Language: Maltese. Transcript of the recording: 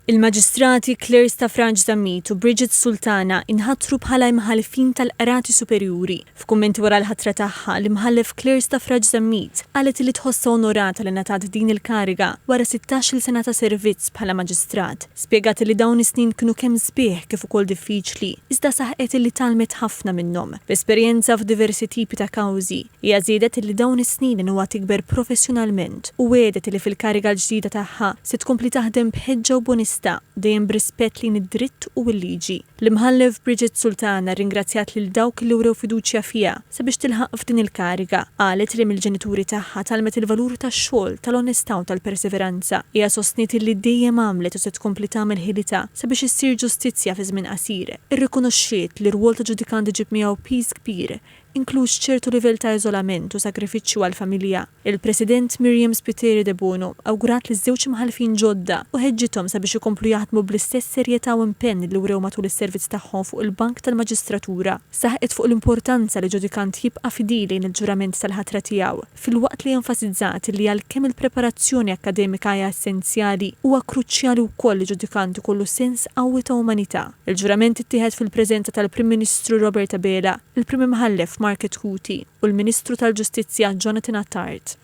Il-Maġistrati Claire Staffranġ Zammit u Bridget Sultana inħatru bħala imħalfin tal-Qrati Superjuri. F'kummenti wara l-ħatra tagħha l-imħallef Claire Staffranġ Zammit qalet li tħossha onorata li ngħatat din il-kariga wara 16-il sena ta' servizz bħala maġistrat. Spjegat li dawn is-snin kienu kemm sbieħ kif ukoll diffiċli, iżda saħqet li talmet ħafna minnhom. B'esperjenza f'diversi tipi ta' kawżi, hija żiedet li dawn is-snin huwa tikber professjonalment u għedet li fil-kariga l-ġdida tagħha se tkompli taħdem b'ħeġġa u bonista dejjem b'rispett lejn id-dritt u l-liġi. L-imħallef Bridget Sultana ringrazzjat lil dawk li wrew fiduċja fiha sabiex tilħaq f'din il-kariga. Qalet li mill-ġenituri tagħha talmet il-valur tax-xogħol, tal-onestà u tal-perseveranza. Hija sostniet li dejjem għamlet u se tkompli tagħmel ħilitha sabiex issir ġustizzja fi żmien qasir. Irrikonoxxiet li r-rwol ta' ġudikant iġib miegħu piż kbir, inkluż ċertu livell ta' iżolament u sagrifiċċju għall-familja. Il-President Miriam Spiteri de Bono awgurat li żewġ imħalfin ġodda u ħeġġithom sabiex ikomplu jaħdmu bl-istess serjetà u impenn li wrew matul is-servizz tagħhom fuq il-Bank tal-Maġistratura. Saħqet fuq l-importanza li ġudikant jibqa' fidili lejn il-ġurament tal-ħatra tiegħu, filwaqt li enfasizzat li għalkemm il-preparazzjoni akademika hija essenzjali huwa kruċjali wkoll li ġudikant ikollu sens qawwi ta' umanità. Il-ġurament ittieħed fil-preżenza tal-Prim Ministru Robert Abela, il-Prim Imħallef Market Kuti u l-Ministru tal-Ġustizzja Jonathan Attard.